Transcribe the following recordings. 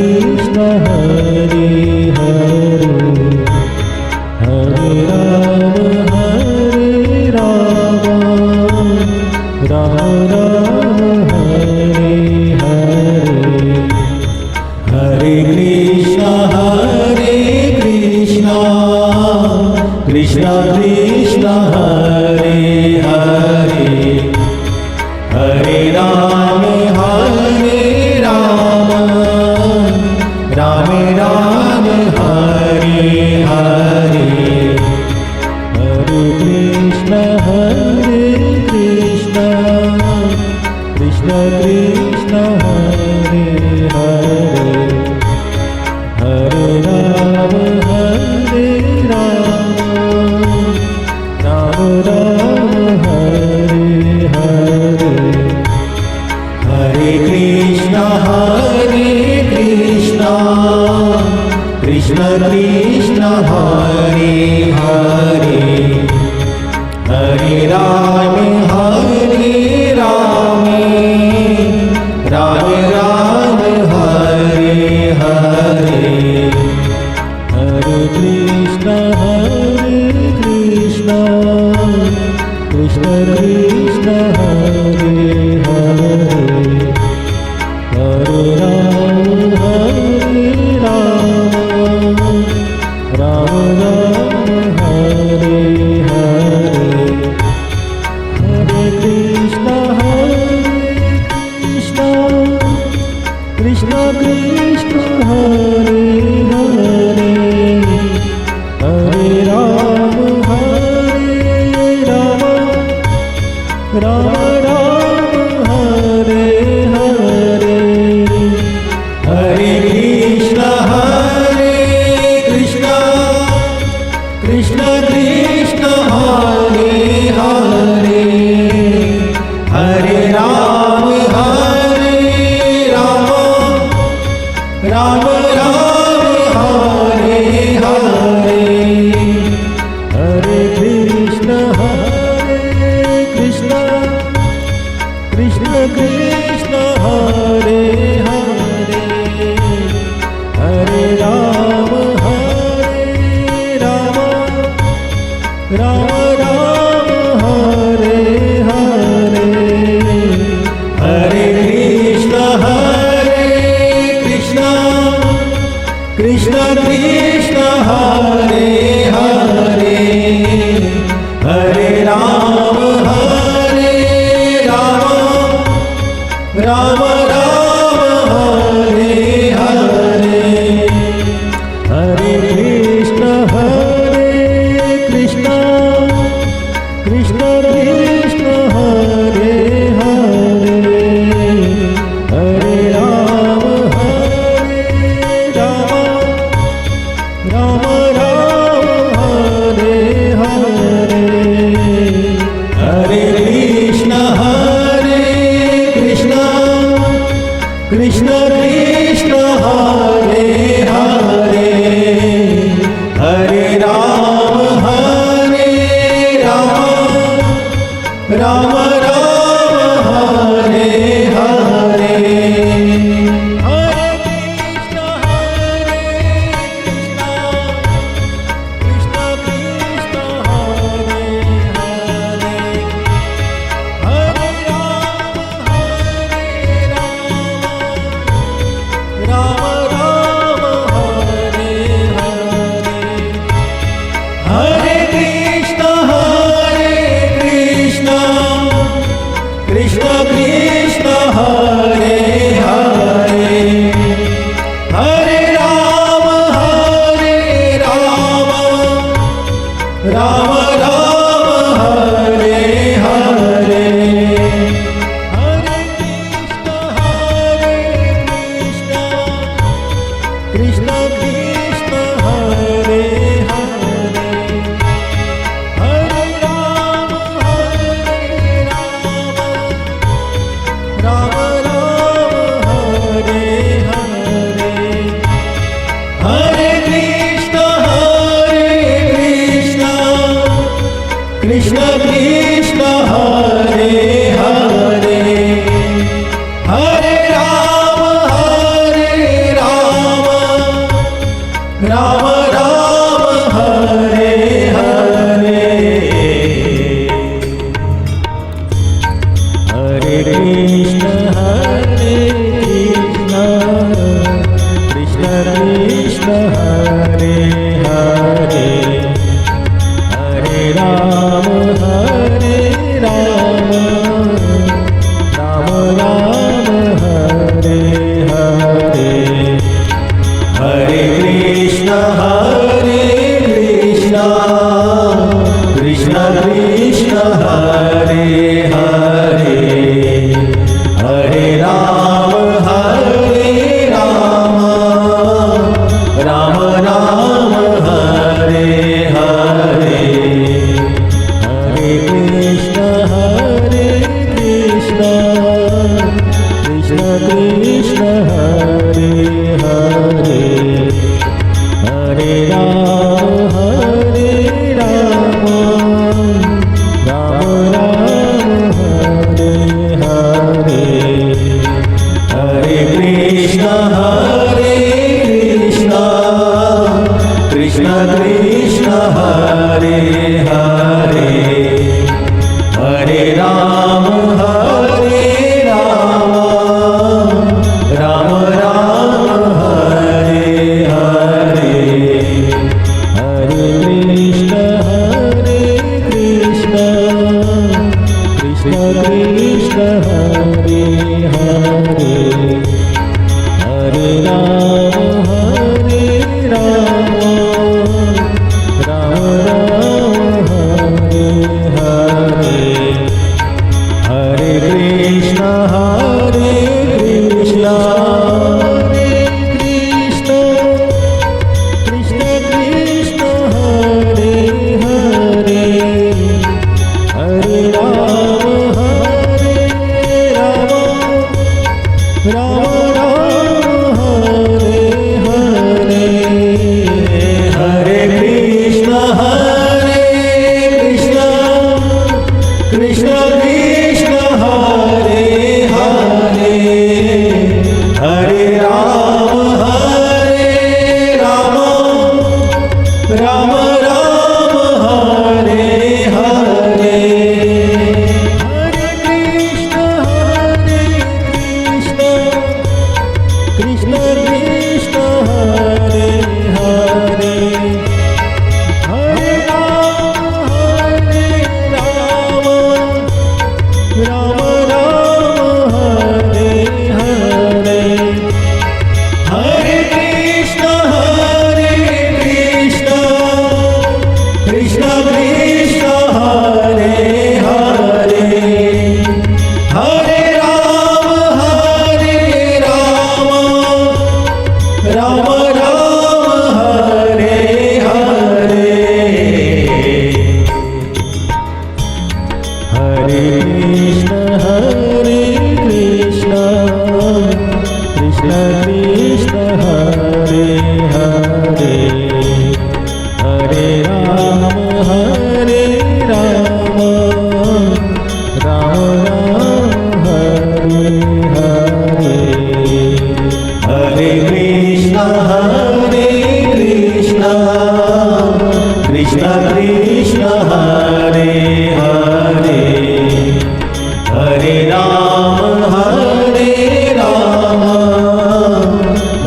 कृष्ण हरे हरे हरे राम राम राम हरे हरे हरे कृष्ण कृष्ण कृष्ण हरे हरे हरे राम राम राम हरे हरे हरे कृष्ण कृष्ण कृष्ण हरे हरे हरे राम राम राम हरे हरे हरे कृष्ण कृष्ण कृष्ण हरे हरे हरे राम राम राम हरे हरे हरे कृष्ण कृष्ण कृष्ण हरे हरे हरे राम राम राम हरे हरे हरे कृष्ण कृष्ण कृष्ण हरे हरे हरे राम राम राम हरे हरे हरे कृष्ण कृष्ण कृष्ण हरे हरे हरे राम राम राम हरे हरे हरे कृष्ण कृष्ण कृष्ण हरे हरे हरे राम राम राम हरे हरे हरे कृष्ण कृष्ण कृष्ण हरे हरे हरे राम राम राम हरे हरे हरे कृष्ण कृष्ण कृष्ण हरे हरे हरे राम राम राम हरे हरे हरे कृष्ण कृष्ण कृष्ण हरे हरे हरे राम राम राम हरे हरे हरे कृष्ण कृष्ण कृष्ण हरे हरे हरे राम राम राम हरे हरे हरे कृष्ण कृष्ण कृष्ण हरे हरे हरे राम राम राम हरे हरे हरे कृष्ण कृष्ण हरे हरे हरे राम राम राम हरे हरे हरे कृष्ण कृष्ण कृष्ण हरे हरे हरे राम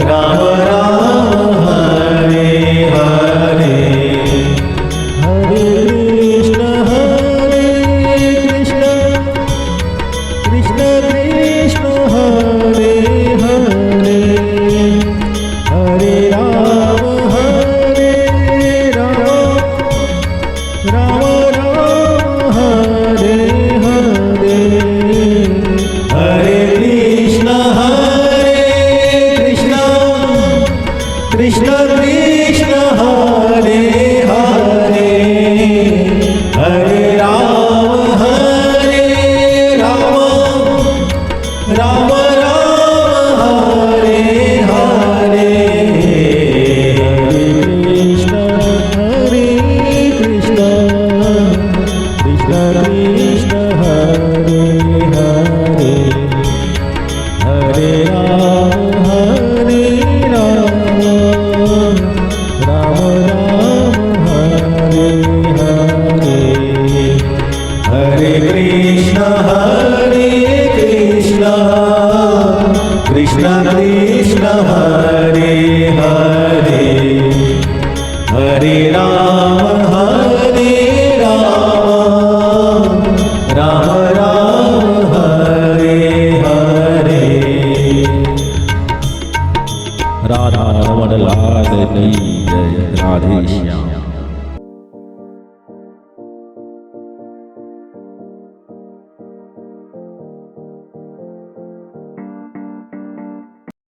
राम राम हरे हरे हरे कृष्ण कृष्ण कृष्ण हरे हरे हरे राम राम राम हरे हरे हरे कृष्ण कृष्ण कृष्ण हरे हरे हरे राम राम राम हरे हरे हरे कृष्ण कृष्ण कृष्ण हरे हरे हरे राम राम राम हरे हरे हरे कृष्ण कृष्ण कृष्ण हरे हरे हरे राम राम राम हरे हरे राधा रमण लाल की जय राधे श्याम।